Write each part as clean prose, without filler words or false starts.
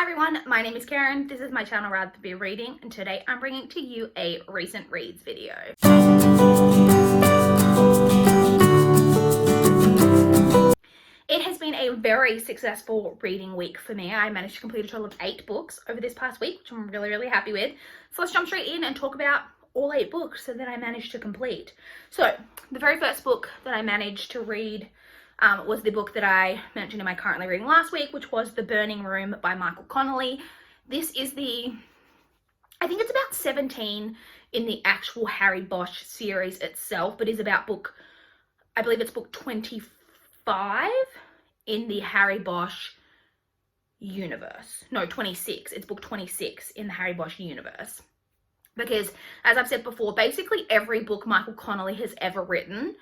everyone, my name is Karen, this is my channel Rather Be Reading, and today I'm bringing to you a recent reads video. It has been a very successful reading week for me. I managed to complete a total of 8 books over this past week, which I'm really happy with. So let's jump straight in and talk about all 8 books that I managed to complete. So the very first book that I managed to read was the book that I mentioned in my currently reading last week, which was The Burning Room by Michael Connolly. This is I think it's about 17 in the actual Harry Bosch series itself, but is about I believe it's book 25 in the Harry Bosch universe. No, 26. It's book 26 in the Harry Bosch universe. Because, as I've said before, basically every book Michael Connolly has ever written,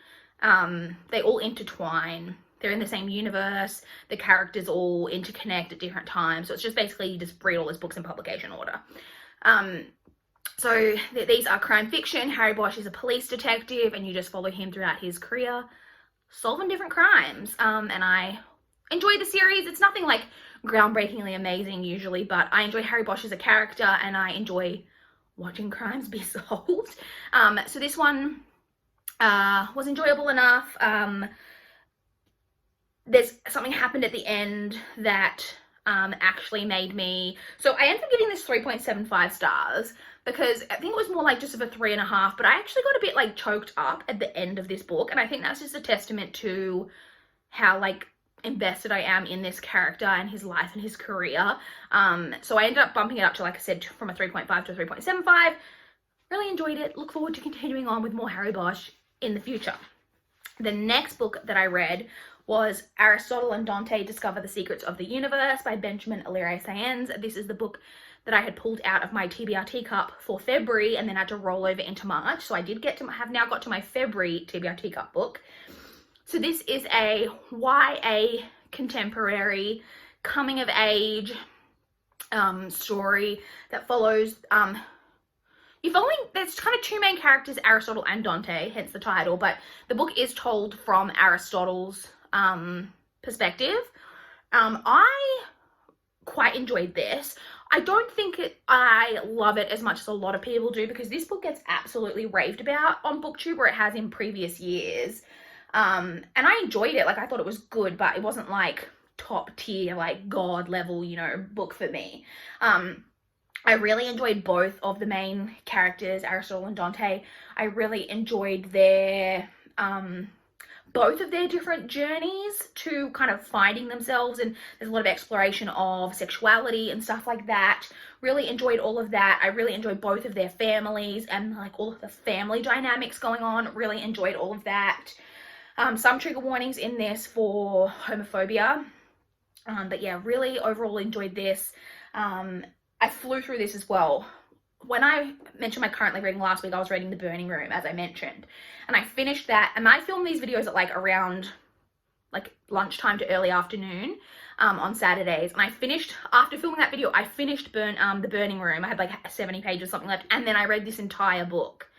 they all intertwine. They're in the same universe. The characters all interconnect at different times. So it's just basically you just read all his books in publication order. So these are crime fiction. Harry Bosch is a police detective, and you just follow him throughout his career, solving different crimes. And I enjoy the series. It's nothing like groundbreakingly amazing usually, but I enjoy Harry Bosch as a character, and I enjoy watching crimes be solved. So this one was enjoyable enough. There's something happened at the end that actually made me, so I ended up giving this 3.75 stars because I think it was more like just of a 3.5, but I actually got a bit like choked up at the end of this book, and I think that's just a testament to how like invested I am in this character and his life and his career. So I ended up bumping it up to, like I said, from a 3.5 to a 3.75. Really enjoyed it. Look forward to continuing on with more Harry Bosch in the future. The next book that I read was Aristotle and Dante Discover the Secrets of the Universe by Benjamin Alire Saenz. This is the book that I had pulled out of my TBR cup for February and then had to roll over into March. So I have now got to my February TBR cup book. So this is a YA contemporary coming of age story that follows there's kind of 2 main characters, Aristotle and Dante, hence the title, but the book is told from Aristotle's perspective. I quite enjoyed this. I don't think I love it as much as a lot of people do, because this book gets absolutely raved about on BookTube, or it has in previous years. And I enjoyed it. Like, I thought it was good, but it wasn't like top tier, like God level, book for me. I really enjoyed both of the main characters, Aristotle and Dante. I really enjoyed both of their different journeys to kind of finding themselves, and there's a lot of exploration of sexuality and stuff like that. Really enjoyed all of that. I really enjoyed both of their families and like all of the family dynamics going on. Really enjoyed all of that. Some trigger warnings in this for homophobia. But yeah, really overall enjoyed this. I flew through this as well. When I mentioned my currently reading last week, I was reading The Burning Room, as I mentioned. And I finished that, and I filmed these videos at like around like lunchtime to early afternoon on Saturdays. And I finished, after filming that video, I finished The Burning Room. I had like 70 pages or something left. And then I read this entire book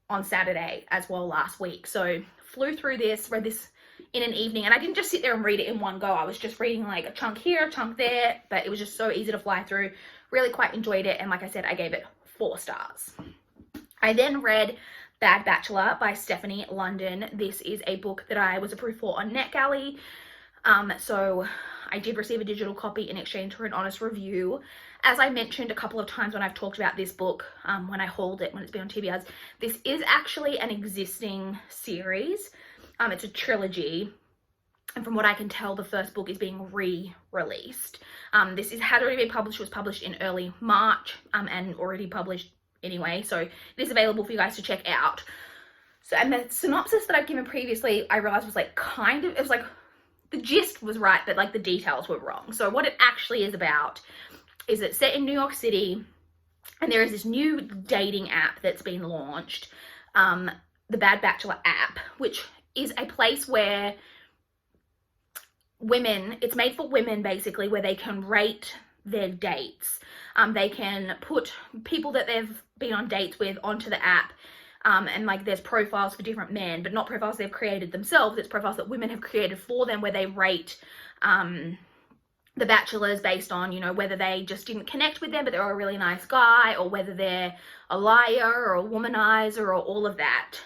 on Saturday as well last week. So flew through this, read this in an evening, and I didn't just sit there and read it in one go. I was just reading like a chunk here, a chunk there, but it was just so easy to fly through. Really quite enjoyed it, and like I said, I gave it 4 stars. I then read Bad Bachelor by Stephanie London. This is a book that I was approved for on NetGalley. So I did receive a digital copy in exchange for an honest review. As I mentioned a couple of times when I've talked about this book, when I hauled it, when it's been on TBRs, this is actually an existing series. It's a trilogy. And from what I can tell, the first book is being re-released. This had already been published. It was published in early March and already published anyway. So it is available for you guys to check out. So, and the synopsis that I've given previously, I realized was like it was like the gist was right, but like the details were wrong. So what it actually is about is it's set in New York City, and there is this new dating app that's been launched, the Bad Bachelor app, which is a place where it's made for women basically, where they can rate their dates. They can put people that they've been on dates with onto the app, and like there's profiles for different men, but not profiles they've created themselves. It's profiles that women have created for them, where they rate the Bachelors based on, you know, whether they just didn't connect with them but they're a really nice guy, or whether they're a liar or a womanizer or all of that.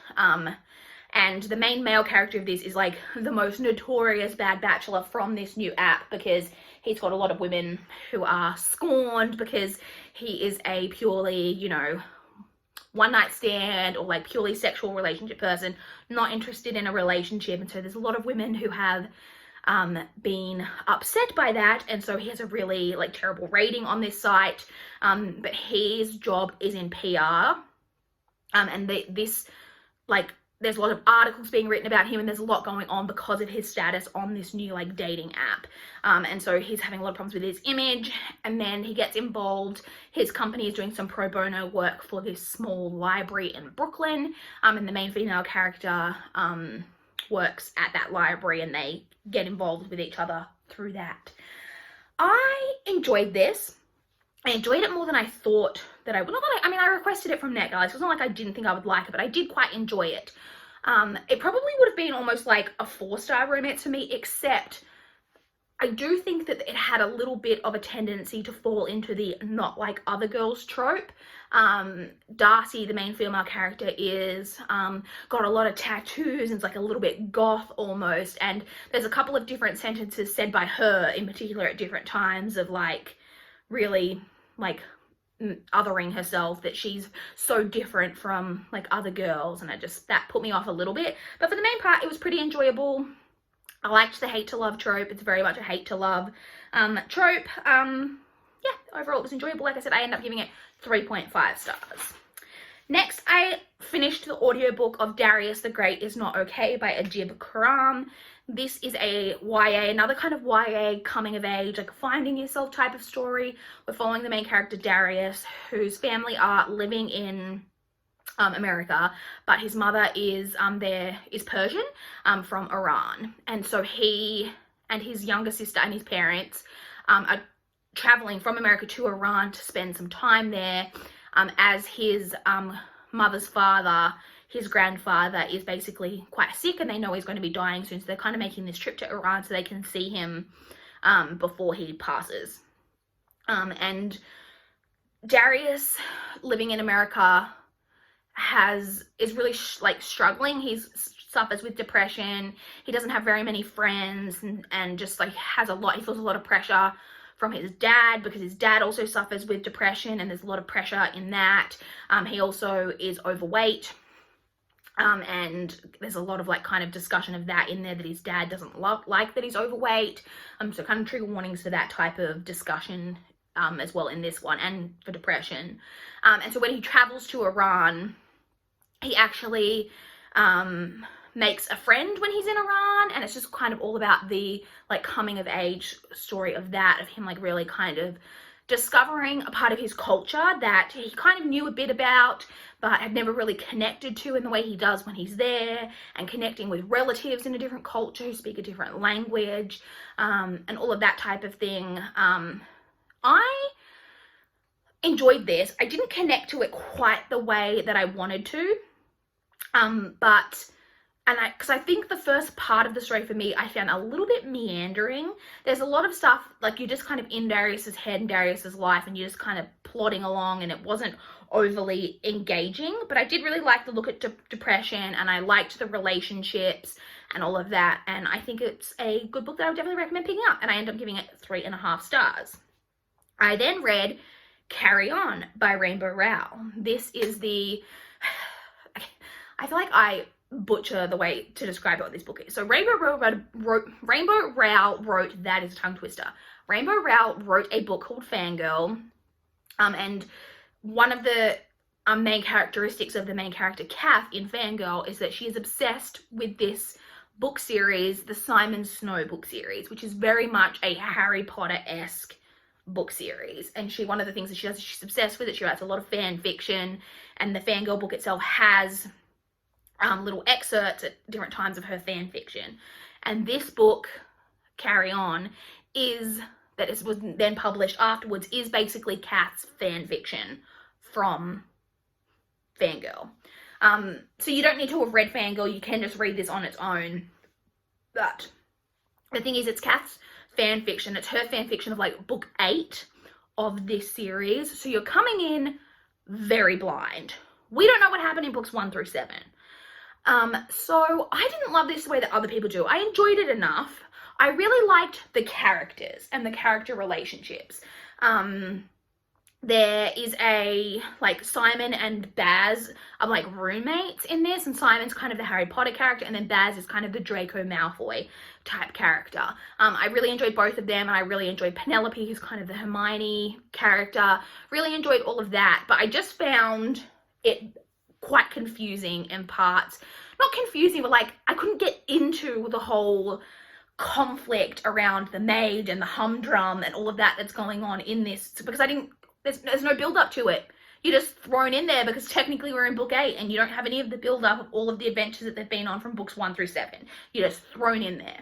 And the main male character of this is like the most notorious bad bachelor from this new app, because he's got a lot of women who are scorned because he is a purely, you know, one night stand or like purely sexual relationship person, not interested in a relationship. And so there's a lot of women who have been upset by that, and so he has a really like terrible rating on this site. But his job is in PR, and this like there's a lot of articles being written about him, and there's a lot going on because of his status on this new like dating app. And so he's having a lot of problems with his image, and then he gets involved. His company is doing some pro bono work for this small library in Brooklyn, and the main female character works at that library, and they get involved with each other through that. I enjoyed this. I enjoyed it more than I thought that I would. I requested it from NetGuys. It's not like I didn't think I would like it, but I did quite enjoy it. It probably would have been almost like a 4-star romance for me, except I do think that it had a little bit of a tendency to fall into the not like other girls trope. Darcy, the main female character, is got a lot of tattoos and it's like a little bit goth almost, and there's a couple of different sentences said by her in particular at different times of like really like othering herself, that she's so different from like other girls, and that put me off a little bit. But for the main part, it was pretty enjoyable. I liked the hate to love trope. It's very much a hate to love trope. Yeah, overall it was enjoyable. Like I said, I ended up giving it 3.5 stars. Next, I finished the audiobook of Darius the Great Is Not Okay by Ajib Karam. This is a YA, another kind of YA coming of age, like finding yourself type of story. We're following the main character Darius, whose family are living in America, but his mother is Persian, from Iran, and so he and his younger sister and his parents are traveling from America to Iran to spend some time there, as his mother's father, his grandfather, is basically quite sick, and they know he's going to be dying soon, so they're kind of making this trip to Iran so they can see him before he passes. And Darius, living in America, is really struggling. He suffers with depression. He doesn't have very many friends, and just like he feels a lot of pressure from his dad, because his dad also suffers with depression, and there's a lot of pressure in that. He also is overweight, and there's a lot of like kind of discussion of that in there, that his dad doesn't like that he's overweight. So kind of trigger warnings for that type of discussion as well in this one, and for depression. And so when he travels to Iran, he actually makes a friend when he's in Iran, and it's just kind of all about the like coming of age story of that, of him like really kind of discovering a part of his culture that he kind of knew a bit about but had never really connected to in the way he does when he's there, and connecting with relatives in a different culture who speak a different language, and all of that type of thing. I enjoyed this. I didn't connect to it quite the way that I wanted to, because I think the first part of the story for me I found a little bit meandering. There's a lot of stuff like you're just kind of in Darius's head and Darius's life, and you're just kind of plodding along, and it wasn't overly engaging. But I did really like the look at depression, and I liked the relationships and all of that, and I think it's a good book that I would definitely recommend picking up, and I ended up giving it 3.5 stars. I then read Carry On by Rainbow Rowell. This is I feel like I butcher the way to describe what this book is. So Rainbow Rowell wrote, that is a tongue twister. Rainbow Rowell wrote a book called Fangirl, and one of the main characteristics of the main character Kath in Fangirl is that she is obsessed with this book series, the Simon Snow book series, which is very much a Harry Potter-esque book series. And one of the things that she does is she's obsessed with it. She writes a lot of fan fiction, and the Fangirl book itself has little excerpts at different times of her fan fiction. And this book, Carry On, was then published afterwards, is basically Kath's fan fiction from Fangirl. So you don't need to have read Fangirl, you can just read this on its own. But the thing is, it's Kath's fan fiction. It's her fan fiction of like book 8 of this series. So you're coming in very blind. We don't know what happened in books 1 through 7. So I didn't love this the way that other people do. I enjoyed it enough. I really liked the characters and the character relationships. There is like Simon and Baz are like roommates in this, and Simon's kind of the Harry Potter character, and then Baz is kind of the Draco Malfoy type character. I really enjoyed both of them, and I really enjoyed Penelope, who's kind of the Hermione character. Really enjoyed all of that, but I just found it quite confusing in parts. Not confusing, but like I couldn't get into the whole conflict around the maid and the humdrum and all of that that's going on in this, because there's no build up to it. You're just thrown in there because technically we're in book 8 and you don't have any of the build up of all of the adventures that they've been on from books 1 through 7. You're just thrown in there.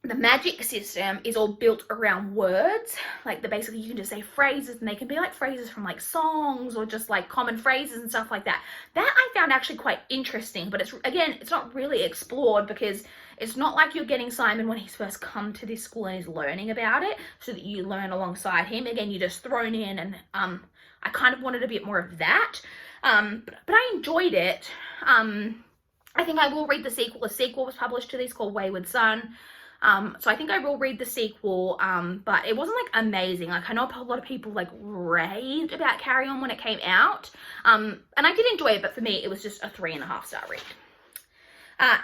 The magic system is all built around words. Like basically you can just say phrases, and they can be like phrases from like songs or just like common phrases and stuff like that. That I found actually quite interesting, but it's not really explored, because it's not like you're getting Simon when he's first come to this school and he's learning about it so that you learn alongside him. Again, you're just thrown in, and I kind of wanted a bit more of that. But I enjoyed it. I think I will read the sequel. A sequel was published to this called Wayward Son. So I think I will read the sequel, but it wasn't like amazing. Like I know a lot of people like raved about Carry On when it came out, and I did enjoy it, but for me it was just a 3.5-star read.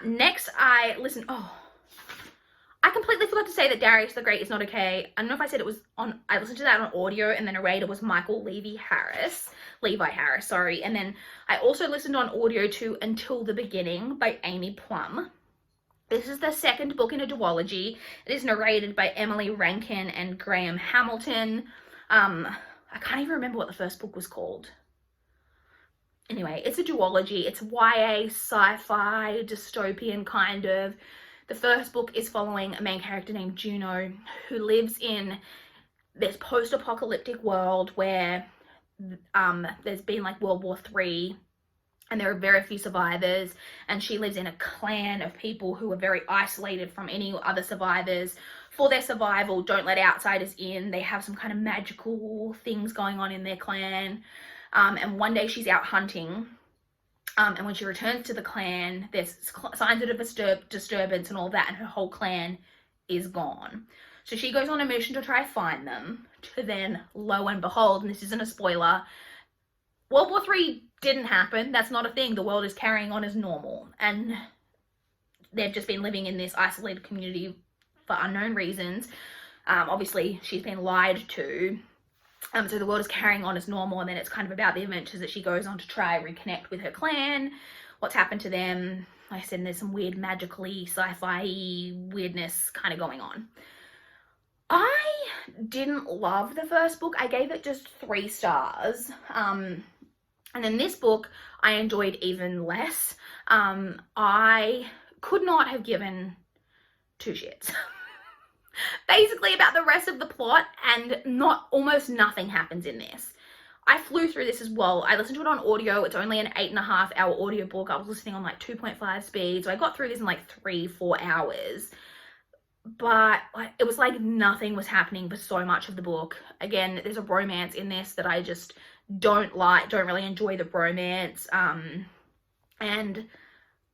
Next I listened, I completely forgot to say that Darius the Great is Not Okay. I don't know if I said it was on, I listened to that on audio, and then narrator was Michael Levi Harris, sorry. And then I also listened on audio to Until the Beginning by Amy Plum. This is the second book in a duology. It is narrated by Emily Rankin and Graham Hamilton. I can't even remember what the first book was called. Anyway, it's a duology. It's YA, sci-fi, dystopian kind of. The first book is following a main character named Juno, who lives in this post-apocalyptic world where there's been like World War III, and there are very few survivors, and she lives in a clan of people who are very isolated from any other survivors. For their survival, don't let outsiders in. They have some kind of magical things going on in their clan. And one day she's out hunting, and when she returns to the clan, there's signs of a disturbance and all that, and her whole clan is gone. So she goes on a mission to try find them, to then, lo and behold, and this isn't a spoiler, World War III didn't happen. That's not a thing. The world is carrying on as normal, and they've just been living in this isolated community for unknown reasons. Obviously, she's been lied to. So the world is carrying on as normal, and then it's kind of about the adventures that she goes on to try reconnect with her clan, what's happened to them. Like I said, there's some weird magically sci-fi weirdness kind of going on. I didn't love the first book. I gave it just 3 stars. And then this book I enjoyed even less. I could not have given 2 shits. Basically about the rest of the plot, and almost nothing happens in this. I flew through this as well. I listened to it on audio. It's only an 8.5-hour audiobook. I was listening on like 2.5 speed, so I got through this in like 3-4 hours. But it was like nothing was happening for so much of the book. Again, there's a romance in this that I just don't really enjoy the romance. And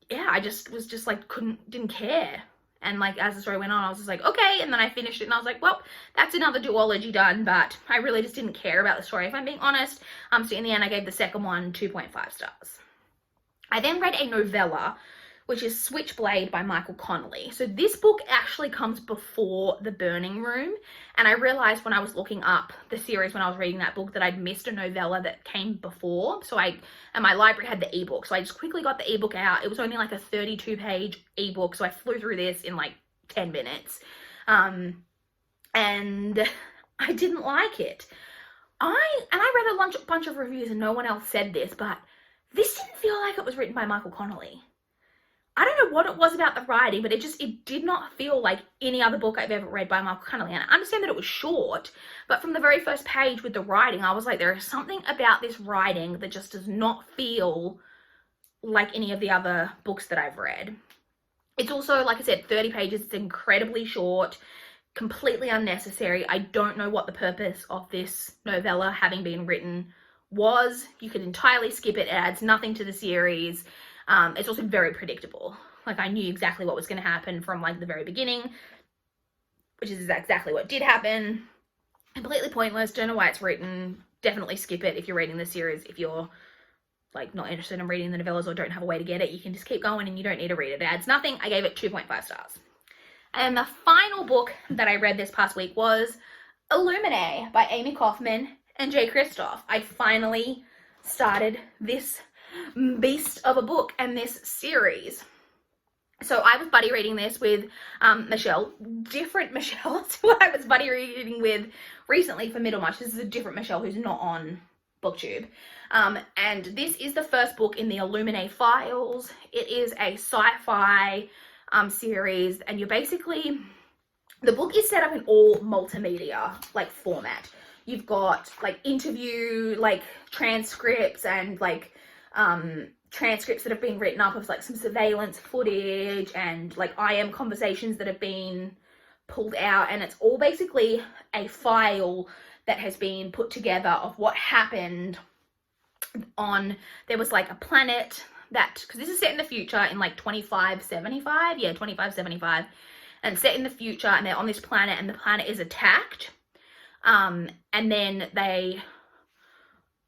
yeah, I just was just like didn't care. And like as the story went on, I was just like, okay. And then I finished it and I was like, well, that's another duology done. But I really just didn't care about the story, if I'm being honest. So in the end, I gave the second one 2.5 stars. I then read a novella, which is Switchblade by Michael Connolly. So this book actually comes before The Burning Room, and I realized when I was looking up the series when I was reading that book that I'd missed a novella that came before. And my library had the ebook, so I just quickly got the ebook out. It was only like a 32-page ebook, so I flew through this in like 10 minutes. And I didn't like it. I read a bunch of reviews and no one else said this, but this didn't feel like it was written by Michael Connolly. I don't know what it was about the writing, but it did not feel like any other book I've ever read by Michael Connolly. And I understand that it was short, but from the very first page with the writing, I was like, there is something about this writing that just does not feel like any of the other books that I've read. It's also, like I said, 30 pages. It's incredibly short. completely unnecessary. I don't know what the purpose of this novella having been written was. You could entirely skip it. It adds nothing to the series. It's also very predictable. Like, I knew exactly what was going to happen from like the very beginning, which is exactly what did happen. Completely pointless. Don't know why it's written. Definitely skip it if you're reading the series. If you're like not interested in reading the novellas or don't have a way to get it, you can just keep going and you don't need to read it. It adds nothing. I gave it 2.5 stars. And the final book that I read this past week was Illuminate by Amy Kaufman and Jay Kristoff. I finally started this beast of a book and this series. So I was buddy reading this with Michelle, different Michelle to who I was buddy reading with recently for Middlemarch. This is a different Michelle who's not on BookTube. And this is the first book in the Illuminate files. It is a sci-fi series, and you're basically, the book is set up in all multimedia like format. You've got like interview, like transcripts and like transcripts that have been written up of like some surveillance footage and like IM conversations that have been pulled out, and it's all basically a file that has been put together of what happened on, there was like a planet that, because this is set in the future in like 2575, yeah, 2575, and set in the future, and they're on this planet, and the planet is attacked, and then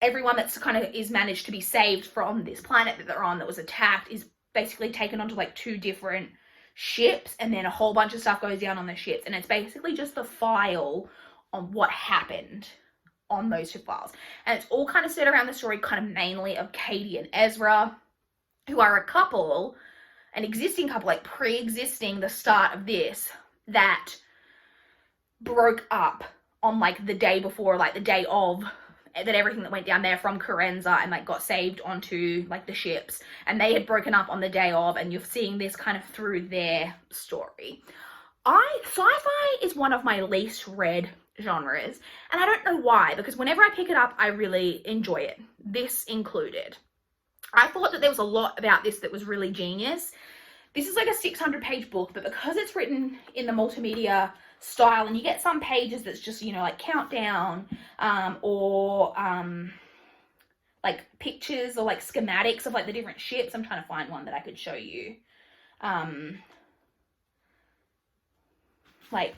everyone that's kind of is managed to be saved from this planet that they're on that was attacked is basically taken onto like 2 different ships, and then a whole bunch of stuff goes down on the ships, and it's basically just the file on what happened on those 2 files. And it's all kind of set around the story kind of mainly of Katie and Ezra, who are a couple, an existing couple, like pre-existing the start of this, that broke up on like the day before, like the day of, that everything that went down there from Carenza and like got saved onto like the ships, and they had broken up on the day of, and you're seeing this kind of through their story. Sci-fi is one of my least read genres, and I don't know why, because whenever I pick it up I really enjoy it, this included. I thought that there was a lot about this that was really genius. This is like a 600-page book, but because it's written in the multimedia style, and you get some pages that's just, you know, like countdown, or like pictures or like schematics of like the different ships. I'm trying to find one that I could show you. Like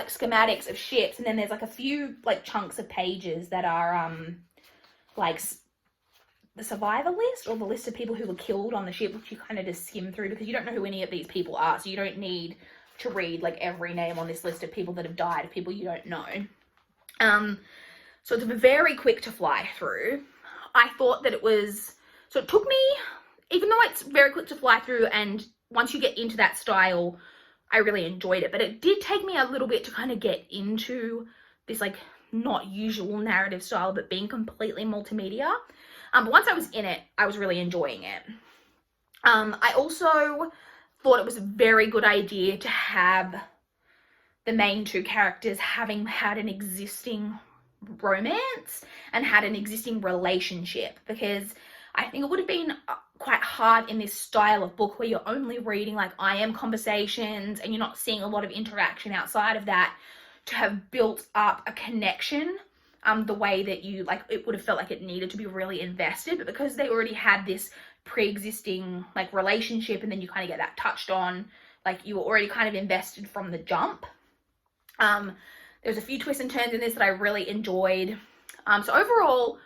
schematics of ships, and then there's like a few like chunks of pages that are like the survivor list, or the list of people who were killed on the ship, which you kind of just skim through because you don't know who any of these people are, so you don't need to read like every name on this list of people that have died, of people you don't know. So it's very quick to fly through. I thought that it was, so it took me, even though it's very quick to fly through, and once you get into that style, I really enjoyed it, but it did take me a little bit to kind of get into this like not usual narrative style, but being completely multimedia. But once I was in it, I was really enjoying it. I also thought it was a very good idea to have the main 2 characters having had an existing romance and had an existing relationship, because I think it would have been quite hard in this style of book where you're only reading like IM conversations and you're not seeing a lot of interaction outside of that, to have built up a connection the way that you, like, it would have felt like it needed to be really invested. But because they already had this pre-existing like relationship, and then you kind of get that touched on, like you were already kind of invested from the jump. There's a few twists and turns in this that I really enjoyed. So overall,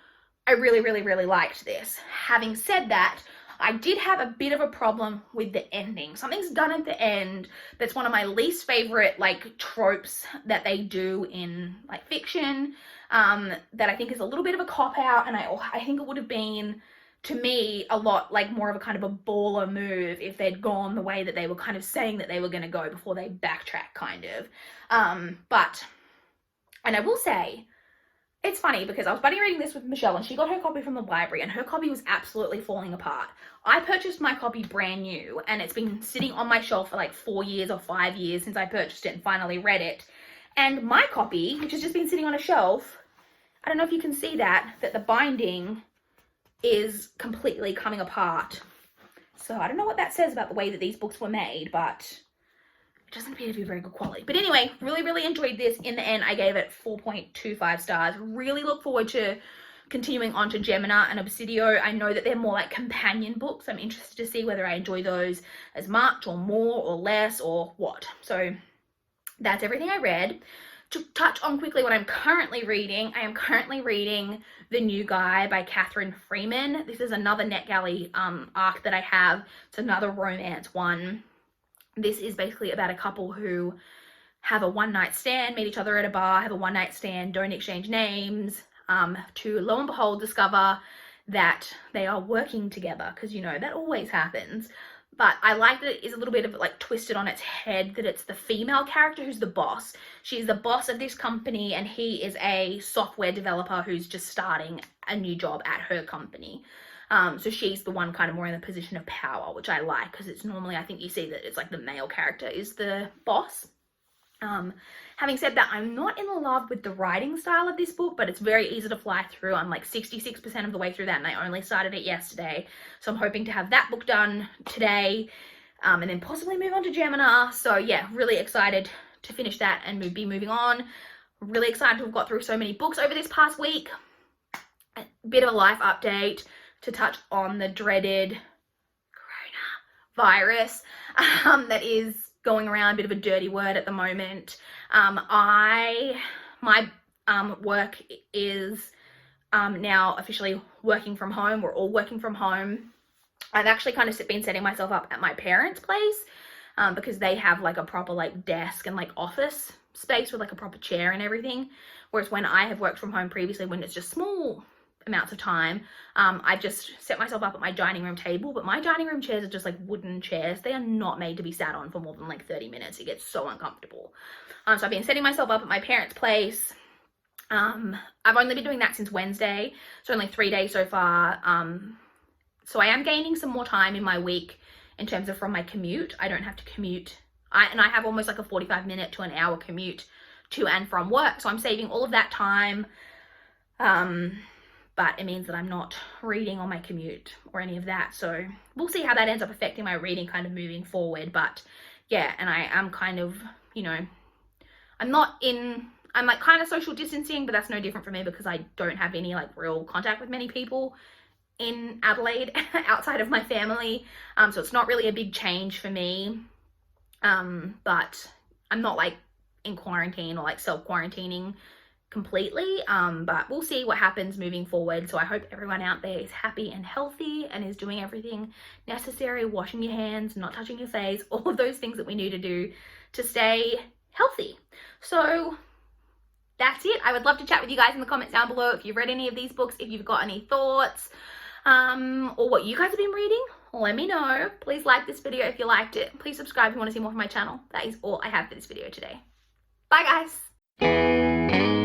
I really, really, really liked this. Having said that, I did have a bit of a problem with the ending. Something's done at the end that's one of my least favorite like tropes that they do in like fiction, that I think is a little bit of a cop-out, and I think it would have been, to me, a lot like more of a kind of a baller move if they'd gone the way that they were kind of saying that they were going to go before they backtrack, kind of. But, and I will say, it's funny because I was buddy reading this with Michelle, and she got her copy from the library, and her copy was absolutely falling apart. I purchased my copy brand new, and it's been sitting on my shelf for like 4 years or 5 years since I purchased it and finally read it. And my copy, which has just been sitting on a shelf, I don't know if you can see that the binding is completely coming apart. So I don't know what that says about the way that these books were made, but which doesn't appear to be very good quality. But anyway, really enjoyed this. In the end, I gave it 4.25 stars. Really look forward to continuing on to Gemina and Obsidio. I know that they're more like companion books. I'm interested to see whether I enjoy those as much or more or less or what. So that's everything I read. To touch on quickly what I'm currently reading, I am currently reading The New Guy by Catherine Freeman. This is another NetGalley arc that I have. It's another romance one. This is basically about a couple who have a one-night stand, meet each other at a bar, have a one-night stand, don't exchange names, to lo and behold discover that they are working together, because you know that always happens. But I like that it is a little bit of like twisted on its head, that it's the female character who's the boss. She's the boss of this company and he is a software developer who's just starting a new job at her company. So she's the one kind of more in the position of power, which I like, because it's normally, I think you see that it's like the male character is the boss. Having said that, I'm not in love with the writing style of this book, but it's very easy to fly through. I'm like 66% of the way through that, and I only started it yesterday. So I'm hoping to have that book done today, and then possibly move on to Gemina. So yeah, really excited to finish that and be moving on. Really excited to have got through so many books over this past week. A bit of a life update to touch on the dreaded coronavirus that is going around, a bit of a dirty word at the moment. My work is now officially working from home. We're all working from home. I've actually kind of been setting myself up at my parents' place because they have like a proper like desk and like office space with like a proper chair and everything. Whereas when I have worked from home previously, when it's just small amounts of time, I just set myself up at my dining room table, but my dining room chairs are just like wooden chairs. They are not made to be sat on for more than like 30 minutes. It gets so uncomfortable. So I've been setting myself up at my parents' place. I've only been doing that since Wednesday, so only 3 days so far. So I am gaining some more time in my week in terms of from my commute. I don't have to commute. And I have almost like a 45-minute to an hour commute to and from work. So I'm saving all of that time. But it means that I'm not reading on my commute or any of that. So we'll see how that ends up affecting my reading kind of moving forward. But yeah, and I am kind of, you know, I'm like kind of social distancing, but that's no different for me because I don't have any like real contact with many people in Adelaide outside of my family. So it's not really a big change for me. But I'm not like in quarantine or like self-quarantining completely, but we'll see what happens moving forward. So I hope everyone out there is happy and healthy and is doing everything necessary, washing your hands, not touching your face, all of those things that we need to do to stay healthy. So that's it. I would love to chat with you guys in the comments down below if you've read any of these books, if you've got any thoughts, or what you guys have been reading. Let me know. Please like this video if you liked it. Please subscribe if you want to see more from my channel. That is all I have for this video today. Bye guys.